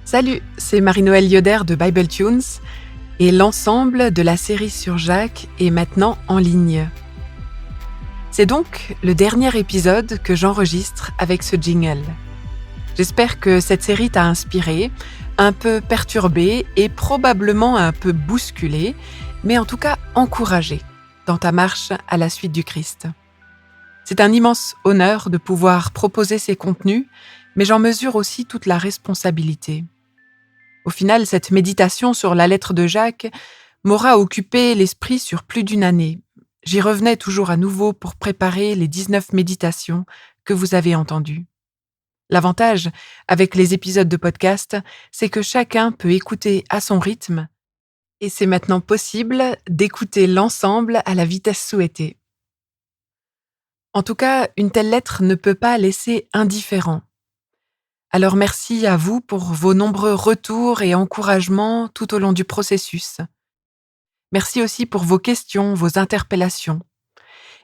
Salut, c'est Marie-Noëlle Yoder de Bible Tunes et l'ensemble de la série sur Jacques est maintenant en ligne. C'est donc le dernier épisode que j'enregistre avec ce jingle. J'espère que cette série t'a inspiré, un peu perturbé et probablement un peu bousculé, mais en tout cas encouragé dans ta marche à la suite du Christ. C'est un immense honneur de pouvoir proposer ces contenus, mais j'en mesure aussi toute la responsabilité. Au final, cette méditation sur la lettre de Jacques m'aura occupé l'esprit sur plus d'une année. J'y revenais toujours à nouveau pour préparer les 19 méditations que vous avez entendues. L'avantage avec les épisodes de podcast, c'est que chacun peut écouter à son rythme et c'est maintenant possible d'écouter l'ensemble à la vitesse souhaitée. En tout cas, une telle lettre ne peut pas laisser indifférent. Alors merci à vous pour vos nombreux retours et encouragements tout au long du processus. Merci aussi pour vos questions, vos interpellations.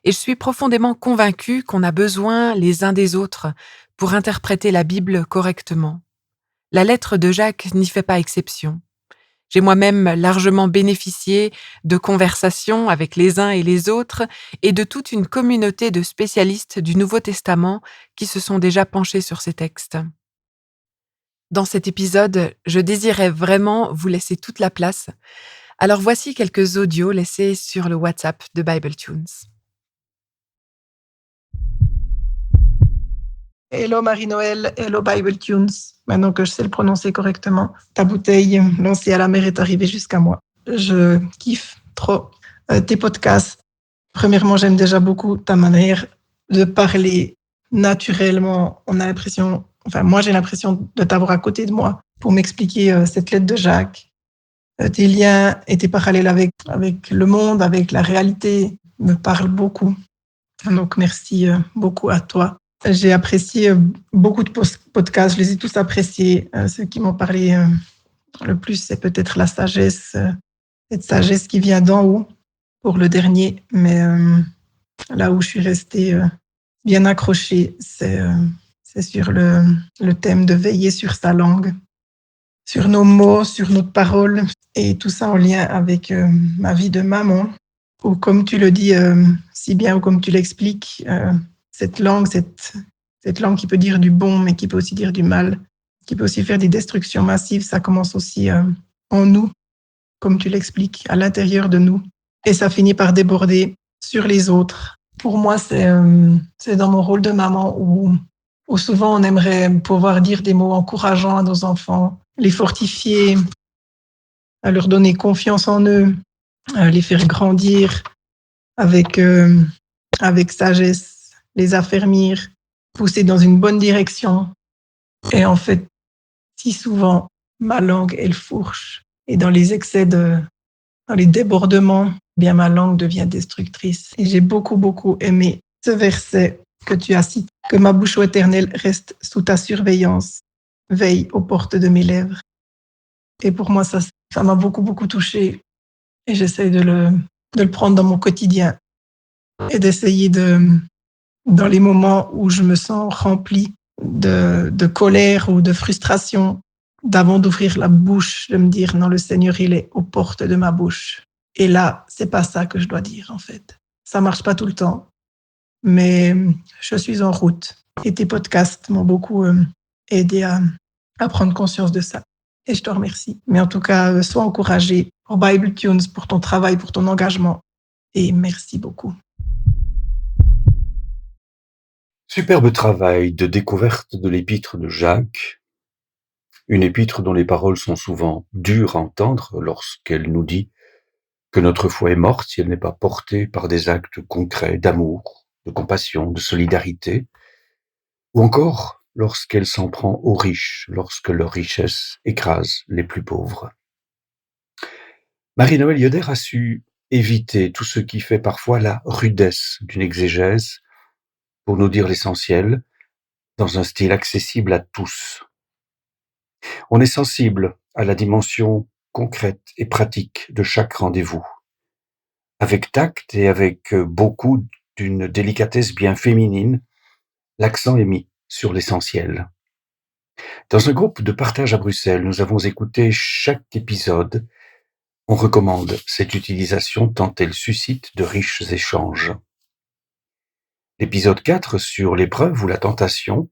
Et je suis profondément convaincue qu'on a besoin les uns des autres pour interpréter la Bible correctement. La lettre de Jacques n'y fait pas exception. J'ai moi-même largement bénéficié de conversations avec les uns et les autres et de toute une communauté de spécialistes du Nouveau Testament qui se sont déjà penchés sur ces textes. Dans cet épisode, je désirais vraiment vous laisser toute la place. Alors voici quelques audios laissés sur le WhatsApp de Bible Tunes. Hello Marie-Noëlle, hello Bible Tunes. Maintenant que je sais le prononcer correctement, ta bouteille lancée à la mer est arrivée jusqu'à moi. Je kiffe trop tes podcasts. Premièrement, j'aime déjà beaucoup ta manière de parler naturellement. Moi j'ai l'impression de t'avoir à côté de moi pour m'expliquer cette lettre de Jacques. Tes liens et tes parallèles avec le monde, avec la réalité me parlent beaucoup. Donc merci beaucoup à toi. J'ai apprécié beaucoup de podcasts, je les ai tous appréciés. Ceux qui m'ont parlé le plus, c'est peut-être la sagesse, cette sagesse qui vient d'en haut pour le dernier. Mais là où je suis restée bien accrochée, c'est sur le thème de veiller sur sa langue, sur nos mots, sur notre parole, et tout ça en lien avec ma vie de maman, ou comme tu le dis si bien, ou comme tu l'expliques, cette langue qui peut dire du bon, mais qui peut aussi dire du mal, qui peut aussi faire des destructions massives, ça commence aussi en nous, comme tu l'expliques, à l'intérieur de nous. Et ça finit par déborder sur les autres. Pour moi, c'est dans mon rôle de maman où souvent on aimerait pouvoir dire des mots encourageants à nos enfants, les fortifier, à leur donner confiance en eux, à les faire grandir avec sagesse, les affermir, pousser dans une bonne direction. Et en fait, si souvent, ma langue, elle fourche. Et dans les excès dans les débordements, bien ma langue devient destructrice. Et j'ai beaucoup, beaucoup aimé ce verset que tu as cité, que ma bouche, ô Éternel, reste sous ta surveillance, veille aux portes de mes lèvres. Et pour moi, ça m'a beaucoup, beaucoup touchée. Et j'essaie de le prendre dans mon quotidien et d'essayer dans les moments où je me sens remplie de colère ou de frustration, d'avant d'ouvrir la bouche, de me dire non, le Seigneur, il est aux portes de ma bouche. Et là, c'est pas ça que je dois dire, en fait. Ça marche pas tout le temps, mais je suis en route. Et tes podcasts m'ont beaucoup aidé à prendre conscience de ça. Et je te remercie. Mais en tout cas, sois encouragé pour Bible Tunes, pour ton travail, pour ton engagement. Et merci beaucoup. Superbe travail de découverte de l'épître de Jacques, une épître dont les paroles sont souvent dures à entendre lorsqu'elle nous dit que notre foi est morte si elle n'est pas portée par des actes concrets d'amour, de compassion, de solidarité, ou encore lorsqu'elle s'en prend aux riches, lorsque leur richesse écrase les plus pauvres. Marie-Noëlle Yoder a su éviter tout ce qui fait parfois la rudesse d'une exégèse pour nous dire l'essentiel dans un style accessible à tous. On est sensible à la dimension concrète et pratique de chaque rendez-vous. Avec tact et avec beaucoup d'une délicatesse bien féminine, l'accent est mis sur l'essentiel. Dans un groupe de partage à Bruxelles, nous avons écouté chaque épisode. On recommande cette utilisation tant elle suscite de riches échanges. L'épisode 4 sur l'épreuve ou la tentation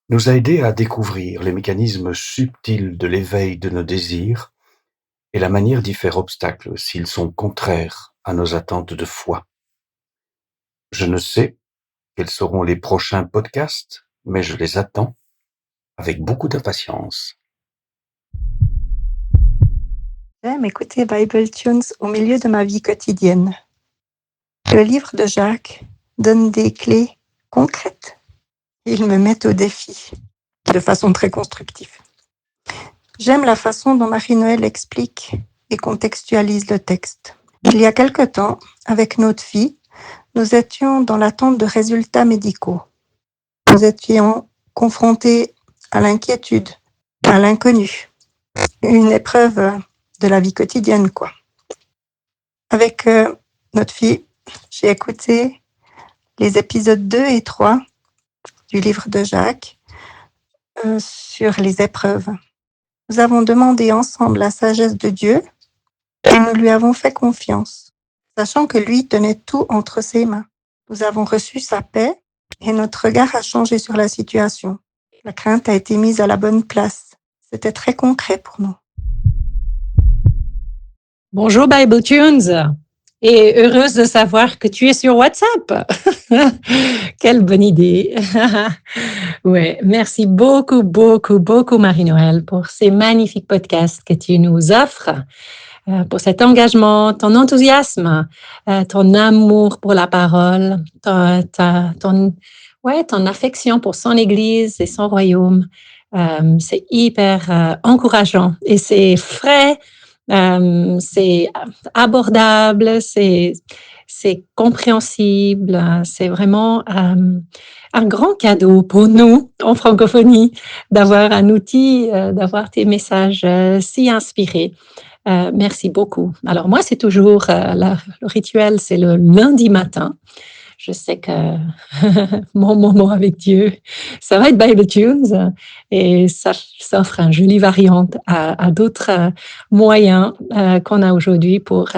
nous a aidé à découvrir les mécanismes subtils de l'éveil de nos désirs et la manière d'y faire obstacle s'ils sont contraires à nos attentes de foi. Je ne sais quels seront les prochains podcasts, mais je les attends avec beaucoup d'impatience. J'aime écouter Bible Tunes au milieu de ma vie quotidienne. Le livre de Jacques donne des clés concrètes. Il me met au défi de façon très constructive. J'aime la façon dont Marie-Noël explique et contextualise le texte. Il y a quelque temps, avec notre fille, nous étions dans l'attente de résultats médicaux. Nous étions confrontés à l'inquiétude, à l'inconnu, une épreuve de la vie quotidienne, quoi. Avec notre fille, j'ai écouté les épisodes 2 et 3 du livre de Jacques sur les épreuves. Nous avons demandé ensemble la sagesse de Dieu et nous lui avons fait confiance, sachant que lui tenait tout entre ses mains. Nous avons reçu sa paix et notre regard a changé sur la situation. La crainte a été mise à la bonne place. C'était très concret pour nous. Bonjour Bible Tunes et heureuse de savoir que tu es sur WhatsApp. Quelle bonne idée. Ouais, merci beaucoup, beaucoup, beaucoup Marie-Noël pour ces magnifiques podcasts que tu nous offres, pour cet engagement, ton enthousiasme, ton amour pour la parole, ton affection pour son Église et son royaume. C'est hyper encourageant et c'est frais. C'est abordable, c'est compréhensible, c'est vraiment un grand cadeau pour nous en francophonie d'avoir un outil, d'avoir tes messages si inspirés. Merci beaucoup. Alors moi, c'est toujours le rituel, c'est le lundi matin. Je sais que mon moment avec Dieu, ça va être Bible Tunes et ça offre une jolie variante à d'autres moyens qu'on a aujourd'hui pour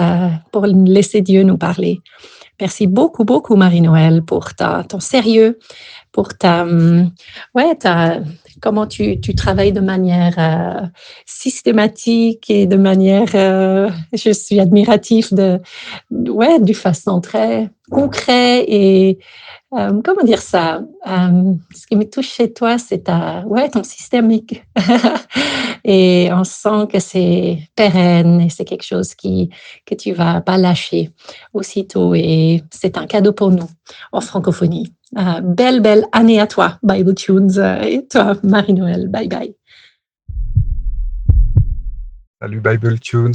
laisser Dieu nous parler. Merci beaucoup, beaucoup Marie-Noël pour ton sérieux, pour comment tu travailles de manière systématique et de manière, je suis admiratif du façon très concret et comment dire ça? Ce qui me touche chez toi, c'est ton systémique. Et on sent que c'est pérenne et c'est quelque chose que tu vas pas lâcher aussitôt. Et c'est un cadeau pour nous en francophonie. Belle année à toi, Bible Tunes, et toi, Marie-Noël. Bye bye. Salut Bible Tunes.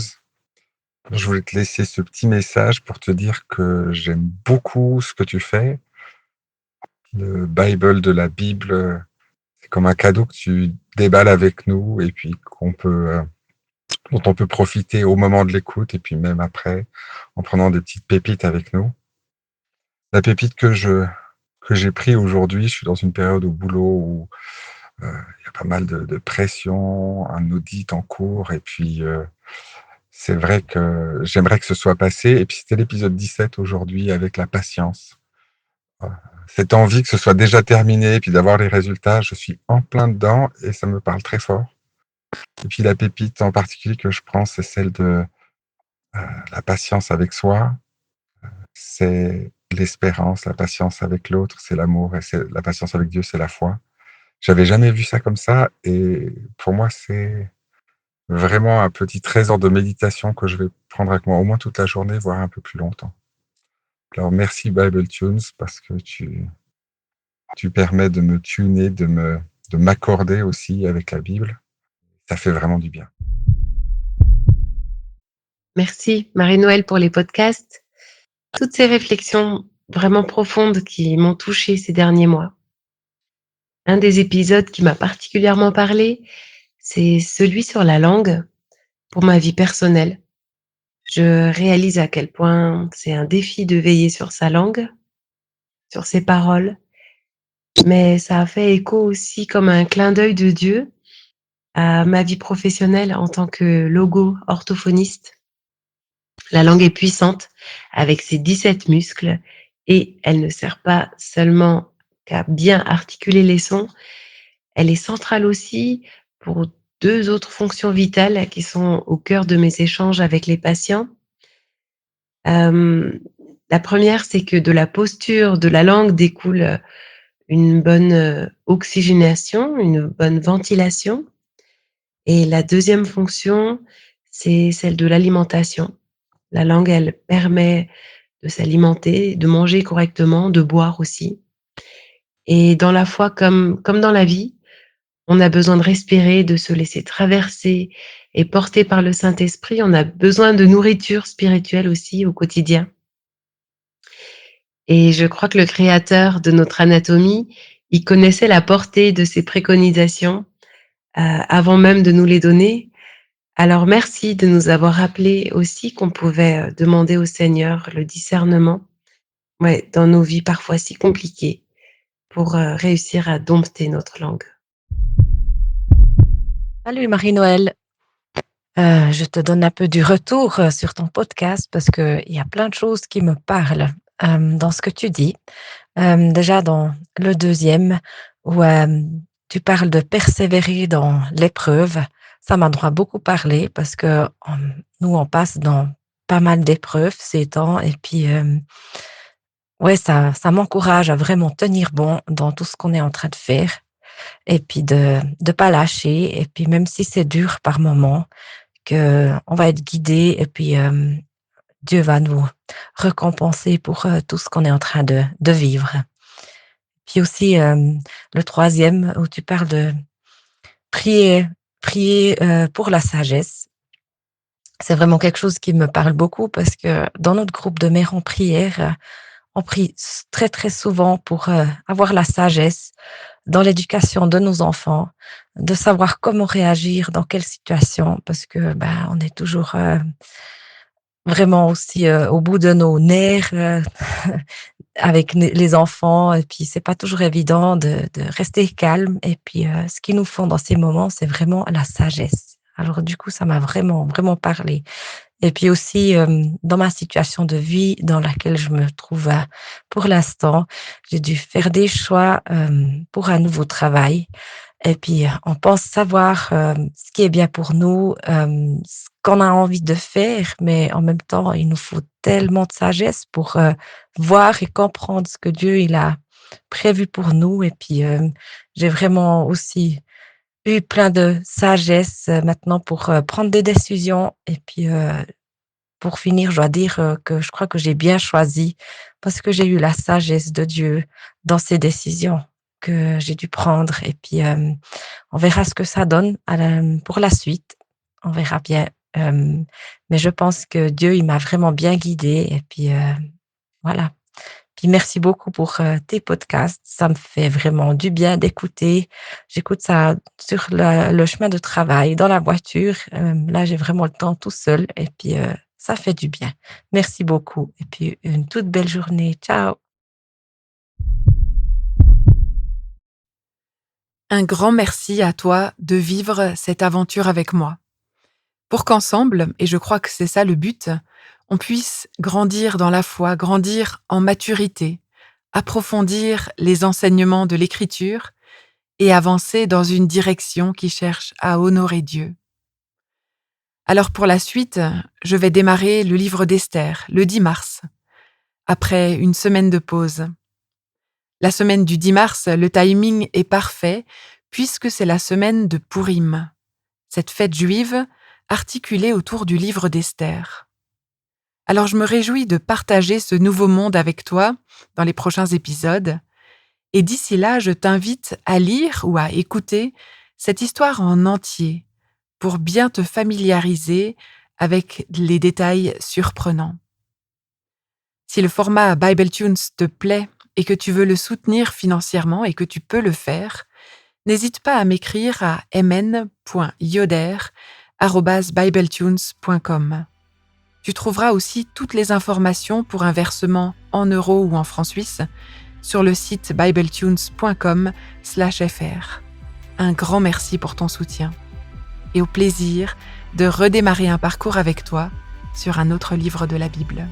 Je voulais te laisser ce petit message pour te dire que j'aime beaucoup ce que tu fais. Le Bible de la Bible, c'est comme un cadeau que tu déballes avec nous et puis dont on peut profiter au moment de l'écoute et puis même après en prenant des petites pépites avec nous. La pépite que j'ai pris aujourd'hui, je suis dans une période au boulot où il y a pas mal de pression, un audit en cours et puis c'est vrai que j'aimerais que ce soit passé. Et puis c'était l'épisode 17 aujourd'hui avec la patience. Cette envie que ce soit déjà terminé et puis d'avoir les résultats, je suis en plein dedans et ça me parle très fort. Et puis la pépite en particulier que je prends, c'est celle de la patience avec soi, c'est l'espérance, la patience avec l'autre, c'est l'amour et c'est la patience avec Dieu, c'est la foi. J'avais jamais vu ça comme ça et pour moi, c'est vraiment un petit trésor de méditation que je vais prendre avec moi au moins toute la journée, voire un peu plus longtemps. Alors merci Bible Tunes parce que tu permets de me tuner, de m'accorder aussi avec la Bible. Ça fait vraiment du bien. Merci Marie-Noël pour les podcasts. Toutes ces réflexions vraiment profondes qui m'ont touchée ces derniers mois. Un des épisodes qui m'a particulièrement parlé, c'est celui sur la langue pour ma vie personnelle. Je réalise à quel point c'est un défi de veiller sur sa langue, sur ses paroles, mais ça a fait écho aussi comme un clin d'œil de Dieu à ma vie professionnelle en tant que logo-orthophoniste. La langue est puissante avec ses 17 muscles et elle ne sert pas seulement qu'à bien articuler les sons, elle est centrale aussi pour 2 autres fonctions vitales qui sont au cœur de mes échanges avec les patients. Hem, la première, c'est que de la posture de la langue découle une bonne, oxygénation, une bonne ventilation et la deuxième fonction, c'est celle de l'alimentation. La langue, elle permet de s'alimenter, de manger correctement, de boire aussi et dans la foi comme dans la vie, on a besoin de respirer, de se laisser traverser et porter par le Saint-Esprit. On a besoin de nourriture spirituelle aussi au quotidien. Et je crois que le créateur de notre anatomie, il connaissait la portée de ces préconisations, avant même de nous les donner. Alors merci de nous avoir rappelé aussi qu'on pouvait, demander au Seigneur le discernement, ouais, dans nos vies parfois si compliquées pour, réussir à dompter notre langue. Salut Marie-Noël. Je te donne un peu du retour sur ton podcast parce qu'il y a plein de choses qui me parlent dans ce que tu dis. Déjà dans le deuxième, où tu parles de persévérer dans l'épreuve, ça m'a beaucoup parlé parce que nous, on passe dans pas mal d'épreuves ces temps et puis ouais, ça m'encourage à vraiment tenir bon dans tout ce qu'on est en train de faire et puis de pas lâcher et puis même si c'est dur par moments, que on va être guidé et puis Dieu va nous récompenser pour tout ce qu'on est en train de vivre. Puis aussi le troisième où tu parles de prier pour la sagesse. C'est vraiment quelque chose qui me parle beaucoup parce que dans notre groupe de mères en prière, on prie très très souvent pour avoir la sagesse dans l'éducation de nos enfants, de savoir comment réagir dans quelle situation, parce que on est toujours vraiment aussi au bout de nos nerfs avec les enfants, et puis c'est pas toujours évident de rester calme. Et puis ce qu'ils nous font dans ces moments, c'est vraiment la sagesse. Alors du coup, ça m'a vraiment vraiment parlé. Et puis aussi, dans ma situation de vie dans laquelle je me trouve pour l'instant, j'ai dû faire des choix pour un nouveau travail. Et puis, on pense savoir ce qui est bien pour nous, ce qu'on a envie de faire, mais en même temps, il nous faut tellement de sagesse pour voir et comprendre ce que Dieu il a prévu pour nous. Et puis, j'ai vraiment aussi eu plein de sagesse maintenant pour prendre des décisions. Et puis, pour finir, je dois dire que je crois que j'ai bien choisi parce que j'ai eu la sagesse de Dieu dans ces décisions que j'ai dû prendre. Et puis, on verra ce que ça donne pour la suite. On verra bien. Mais je pense que Dieu, il m'a vraiment bien guidée. Et puis, voilà. Puis merci beaucoup pour tes podcasts. Ça me fait vraiment du bien d'écouter. J'écoute ça sur le chemin de travail, dans la voiture. Là, j'ai vraiment le temps tout seul. Et puis, ça fait du bien. Merci beaucoup. Et puis, une toute belle journée. Ciao. Un grand merci à toi de vivre cette aventure avec moi. Pour qu'ensemble, et je crois que c'est ça le but, on puisse grandir dans la foi, grandir en maturité, approfondir les enseignements de l'Écriture et avancer dans une direction qui cherche à honorer Dieu. Alors pour la suite, je vais démarrer le livre d'Esther le 10 mars, après une semaine de pause. La semaine du 10 mars, le timing est parfait puisque c'est la semaine de Pourim, cette fête juive articulée autour du livre d'Esther. Alors je me réjouis de partager ce nouveau monde avec toi dans les prochains épisodes. Et d'ici là, je t'invite à lire ou à écouter cette histoire en entier pour bien te familiariser avec les détails surprenants. Si le format BibleTunes te plaît et que tu veux le soutenir financièrement et que tu peux le faire, n'hésite pas à m'écrire à mn.yoder@bibletunes.com. Tu trouveras aussi toutes les informations pour un versement en euros ou en francs suisses sur le site bibletunes.com/fr. Un grand merci pour ton soutien et au plaisir de redémarrer un parcours avec toi sur un autre livre de la Bible.